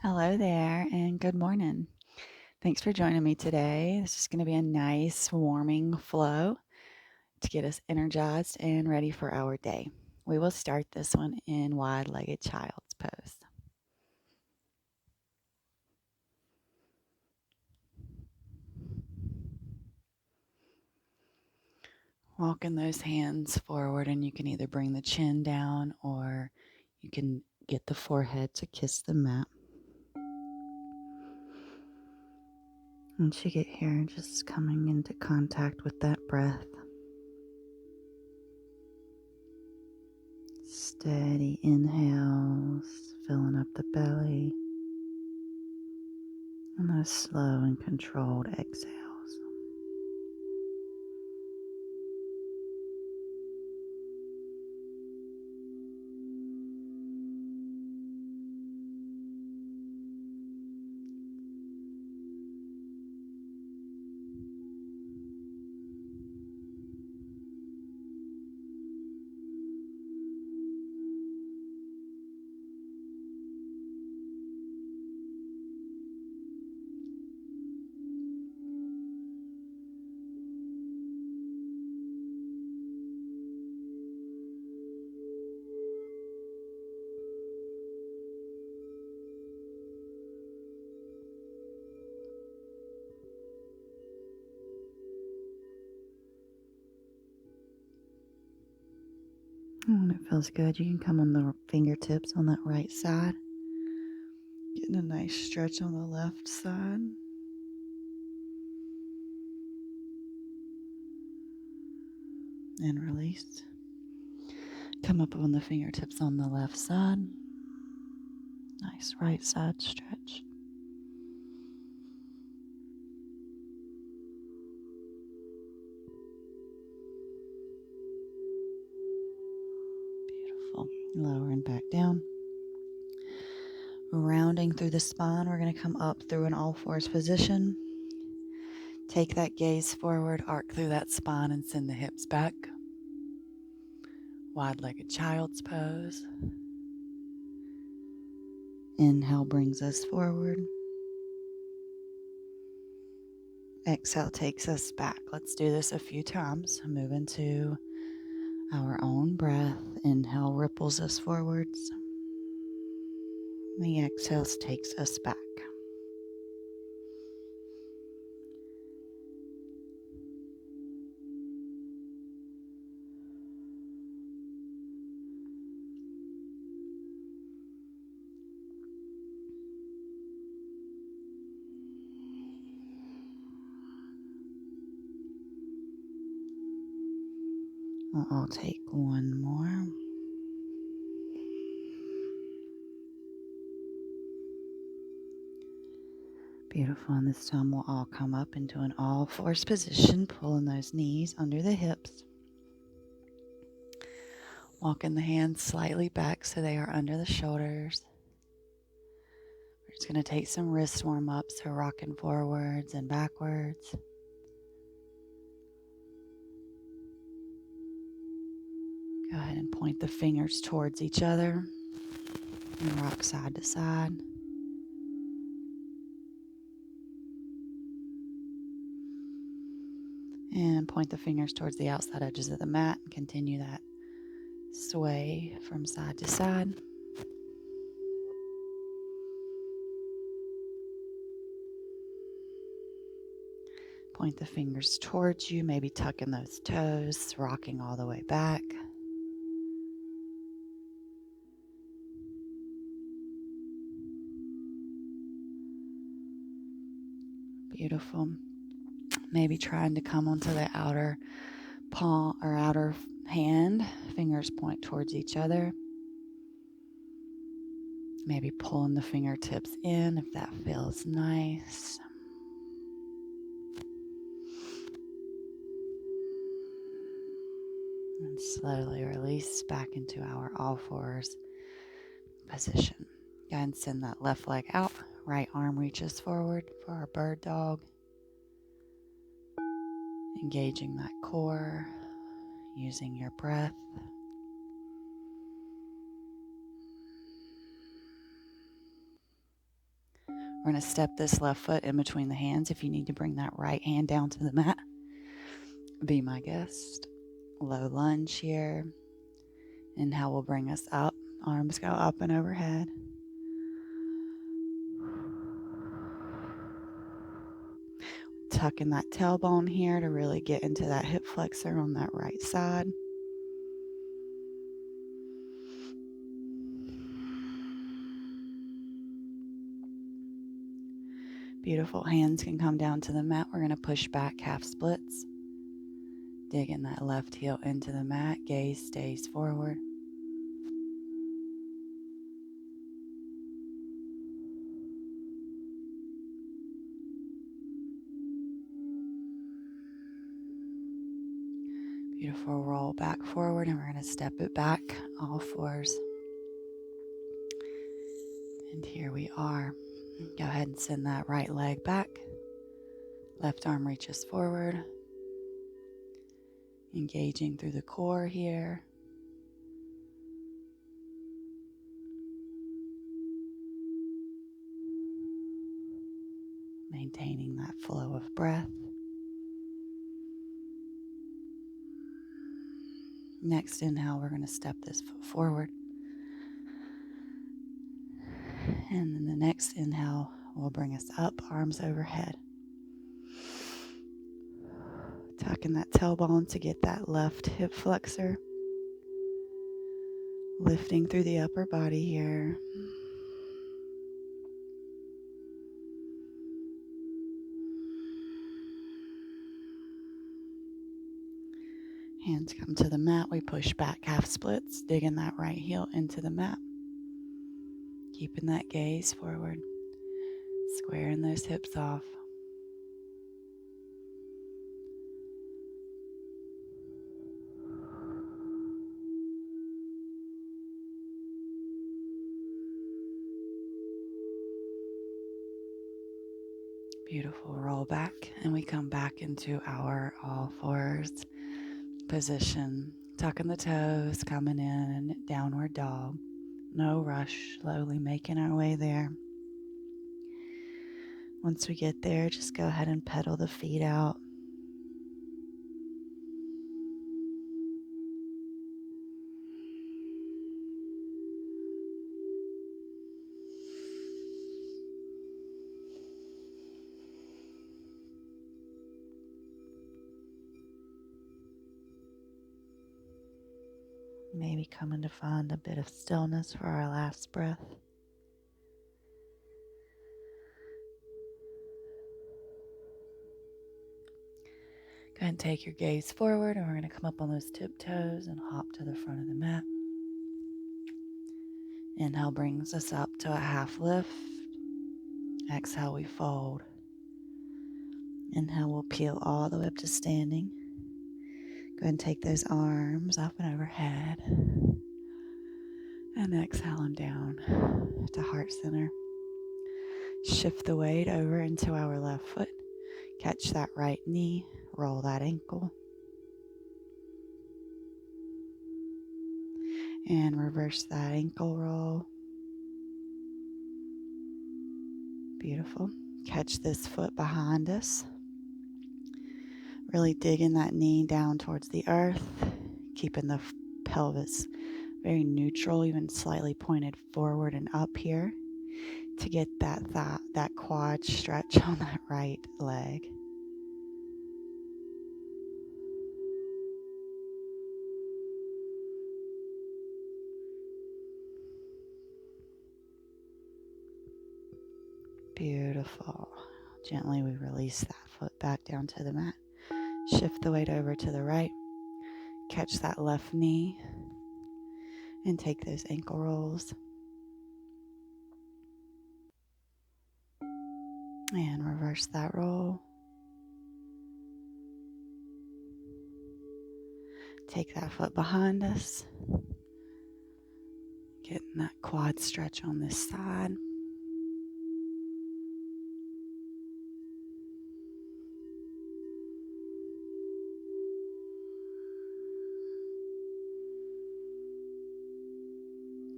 Hello there, and good morning. Thanks for joining me today. This is going to be a nice, warming flow to get us energized and ready for our day. We will start this one in wide legged child's pose. Walking those hands forward, and you can either bring the chin down or you can get the forehead to kiss the mat. Once you get here, just coming into contact with that breath. Steady inhales, filling up the belly, and those slow and controlled exhales. And when it feels good, you can come on the fingertips on that right side. Getting a nice stretch on the left side. And release. Come up on the fingertips on the left side. Nice right side stretch. Beautiful. Lowering back down. Rounding through the spine, we're going to come up through an all fours position. Take that gaze forward, arc through that spine, and send the hips back. Wide-legged child's pose. Inhale brings us forward. Exhale takes us back. Let's do this a few times. Move into our own breath. Inhale ripples us forwards. The exhale takes us back. I'll take one more. Beautiful. And this time we'll all come up into an all fours position, pulling those knees under the hips. Walking the hands slightly back so they are under the shoulders. We're just going to take some wrist warm ups, so rocking forwards and backwards. Go ahead and point the fingers towards each other and rock side to side. And point the fingers towards the outside edges of the mat and continue that sway from side to side. Point the fingers towards you, maybe tucking those toes, rocking all the way back. Beautiful. Maybe trying to come onto the outer palm or outer hand. Fingers point towards each other. Maybe pulling the fingertips in if that feels nice. And slowly release back into our all fours position. Go ahead and send that left leg out. Right arm reaches forward for our bird dog. Engaging that core, using your breath. We're going to step this left foot in between the hands. If you need to bring that right hand down to the mat, be my guest. Low lunge here. Inhale will bring us up. Arms go up and overhead. Tucking that tailbone here to really get into that hip flexor on that right side. Beautiful. Hands can come down to the mat. We're going to push back half splits. Digging that left heel into the mat. Gaze stays forward. Beautiful. Roll back forward, and we're going to step it back, all fours. And here we are. Go ahead and send that right leg back. Left arm reaches forward. Engaging through the core here. Maintaining that flow of breath. Next inhale, we're going to step this foot forward. And then the next inhale will bring us up, arms overhead. Tucking that tailbone to get that left hip flexor. Lifting through the upper body here. Hands come to the mat. We push back half splits, digging that right heel into the mat. Keeping that gaze forward. Squaring those hips off. Beautiful. Roll back, and we come back into our all fours position. Tucking the toes, coming in, downward dog. No rush, slowly making our way there. Once we get there, just go ahead and pedal the feet out. Maybe coming to find a bit of stillness for our last breath. Go ahead and take your gaze forward, and we're going to come up on those tiptoes and hop to the front of the mat. Inhale brings us up to a half lift. Exhale, we fold. Inhale, we'll peel all the way up to standing. Go ahead and take those arms up and overhead. And exhale them down to heart center. Shift the weight over into our left foot. Catch that right knee. Roll that ankle. And reverse that ankle roll. Beautiful. Catch this foot behind us. Really digging that knee down towards the earth. Keeping the pelvis very neutral, even slightly pointed forward and up here to get that quad stretch on that right leg. Beautiful. Gently we release that foot back down to the mat. Shift the weight over to the right. Catch that left knee and take those ankle rolls. And reverse that roll. Take that foot behind us. Getting that quad stretch on this side.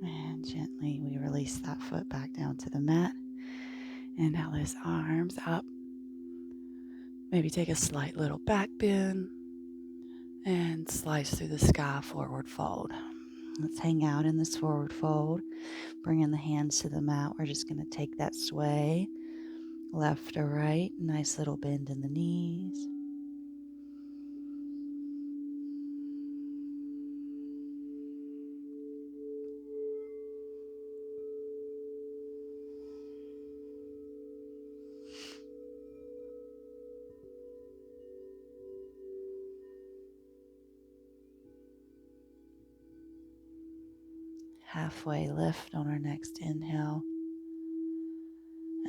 And gently we release that foot back down to the mat. Inhale those arms up. Maybe take a slight little back bend and slice through the sky, forward fold. Let's hang out in this forward fold. Bringing the hands to the mat. We're just going to take that sway left or right. Nice little bend in the knees. Halfway lift on our next inhale.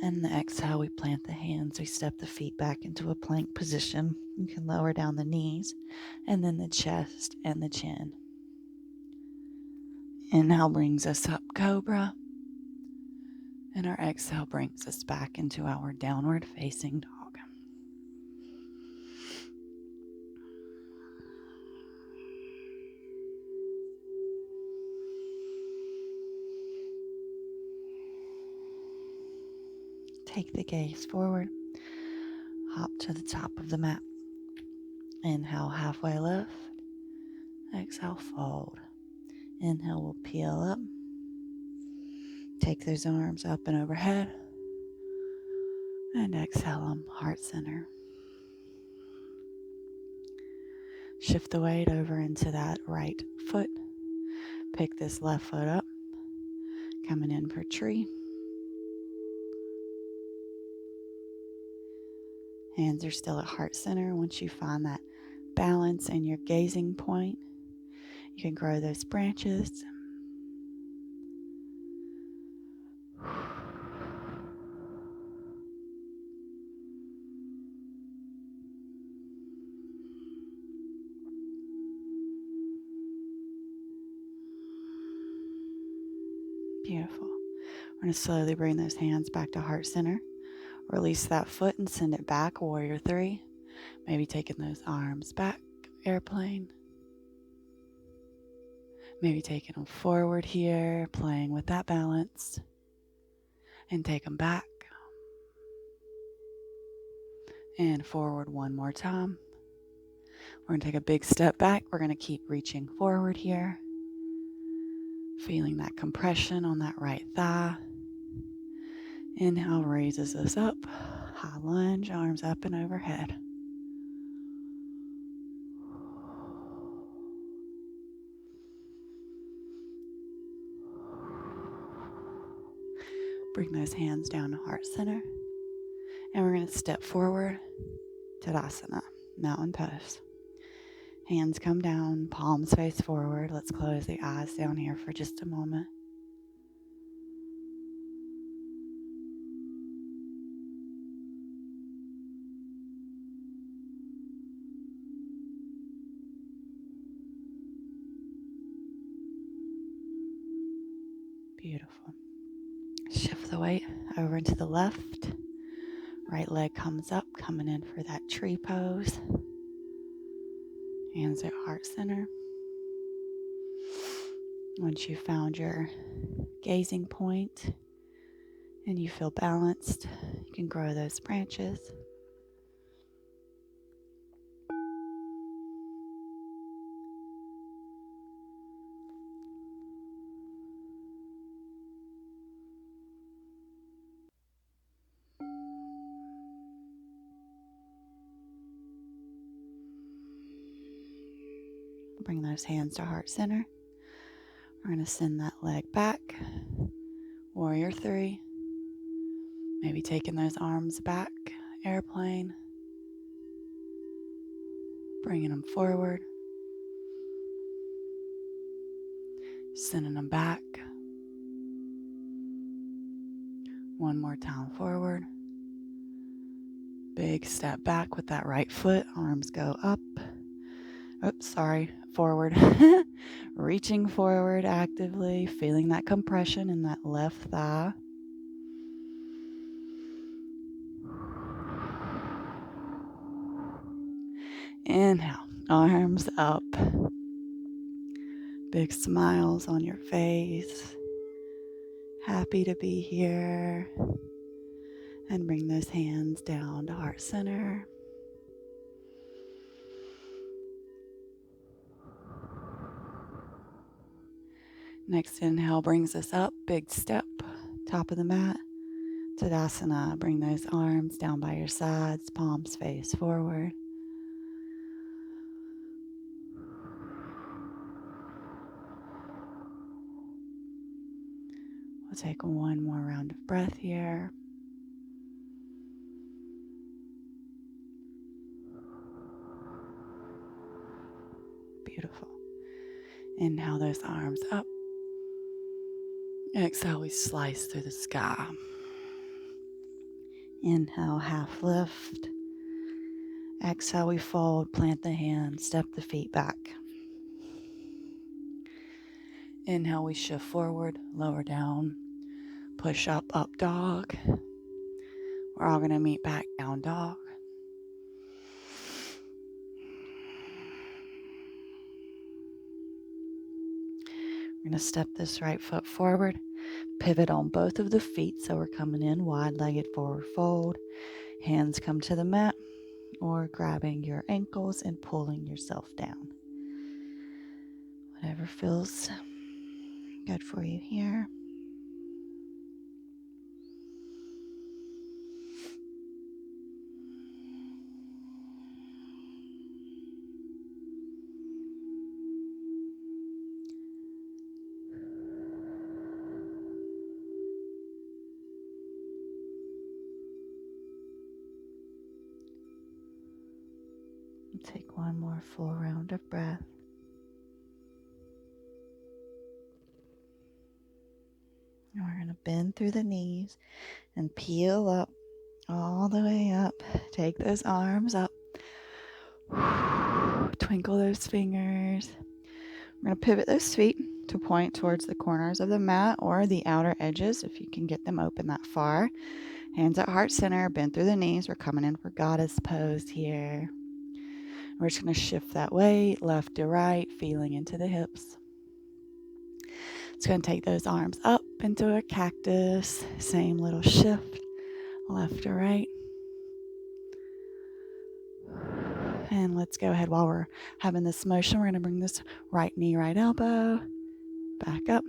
And the exhale, we plant the hands. We step the feet back into a plank position. You can lower down the knees and then the chest and the chin. Inhale brings us up, cobra. And our exhale brings us back into our downward facing dog. Take the gaze forward. Hop to the top of the mat. Inhale, halfway lift. Exhale, fold. Inhale, we'll peel up. Take those arms up and overhead. And exhale them, heart center. Shift the weight over into that right foot. Pick this left foot up. Coming in for tree. Hands are still at heart center. Once you find that balance and your gazing point, you can grow those branches. Beautiful. We're going to slowly bring those hands back to heart center. Release that foot and send it back, warrior three. Maybe taking those arms back, airplane. Maybe taking them forward here, playing with that balance. And take them back. And forward one more time. We're going to take a big step back. We're going to keep reaching forward here. Feeling that compression on that right thigh. Inhale raises us up. High lunge, arms up and overhead. Bring those hands down to heart center. And we're going to step forward, Tadasana, mountain pose. Hands come down, palms face forward. Let's close the eyes down here for just a moment. Beautiful. Shift the weight over into the left. Right leg comes up, coming in for that tree pose. Hands at heart center. Once you've found your gazing point and you feel balanced, you can grow those branches. Bring those hands to heart center. We're going to send that leg back. Warrior three. Maybe taking those arms back. Airplane. Bringing them forward. Sending them back. One more time forward. Big step back with that right foot. Arms go up. Oops, sorry. Forward. Reaching forward actively. Feeling that compression in that left thigh. Inhale. Arms up. Big smiles on your face. Happy to be here. And bring those hands down to heart center. Next inhale brings us up, big step, top of the mat. Tadasana, bring those arms down by your sides, palms face forward. We'll take one more round of breath here. Beautiful. Inhale those arms up. Exhale, we slice through the sky. Inhale, half lift. Exhale, we fold, plant the hands, step the feet back. Inhale, we shift forward, lower down, push up, up dog. We're all going to meet back, down dog. We're going to step this right foot forward, pivot on both of the feet, so we're coming in wide-legged forward fold. Hands come to the mat, or grabbing your ankles and pulling yourself down. Whatever feels good for you here. Take one more full round of breath. And we're going to bend through the knees and peel up all the way up. Take those arms up. Twinkle those fingers. We're going to pivot those feet to point towards the corners of the mat or the outer edges if you can get them open that far. Hands at heart center, bend through the knees. We're coming in for goddess pose here. We're just going to shift that weight left to right, feeling into the hips. It's going to take those arms up into a cactus. Same little shift, left to right. And let's go ahead while we're having this motion. We're going to bring this right knee, right elbow, back up.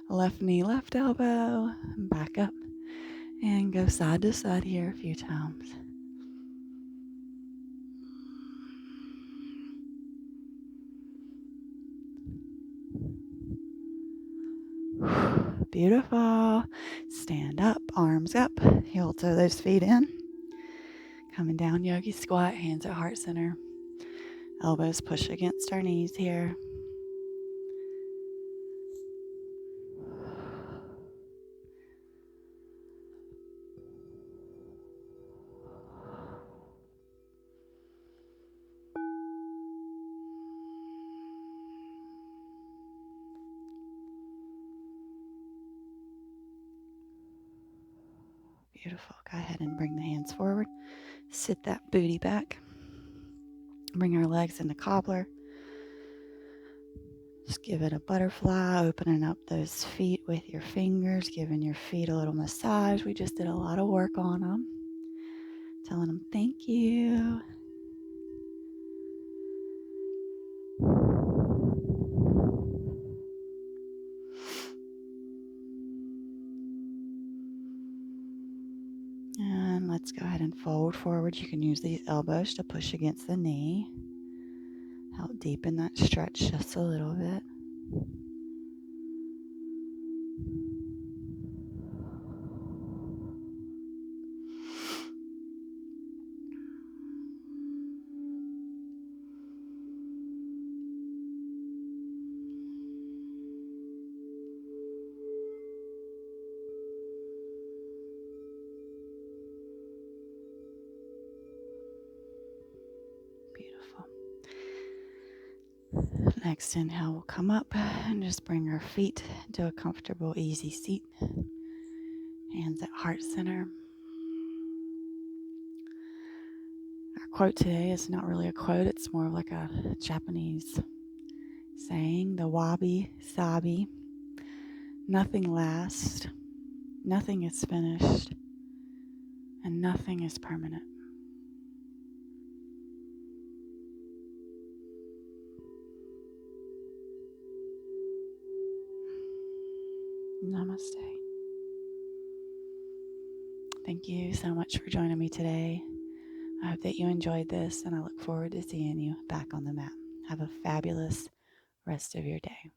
Left knee, left elbow, back up. And go side to side here a few times. Beautiful. Stand up, arms up, heel toe those feet in. Coming down, yogi squat, hands at heart center. Elbows push against our knees here. Beautiful. Go ahead and bring the hands forward. Sit that booty back. Bring our legs into cobbler. Just give it a butterfly, opening up those feet with your fingers, giving your feet a little massage. We just did a lot of work on them. Telling them thank you. And let's go ahead and fold forward. You can use these elbows to push against the knee. Help deepen that stretch just a little bit. Beautiful. Next inhale, we'll come up and just bring our feet into a comfortable, easy seat. Hands at heart center. Our quote today is not really a quote, it's more like a Japanese saying, the wabi sabi. Nothing lasts, nothing is finished, and nothing is permanent. Namaste. Thank you so much for joining me today. I hope that you enjoyed this, and I look forward to seeing you back on the mat. Have a fabulous rest of your day.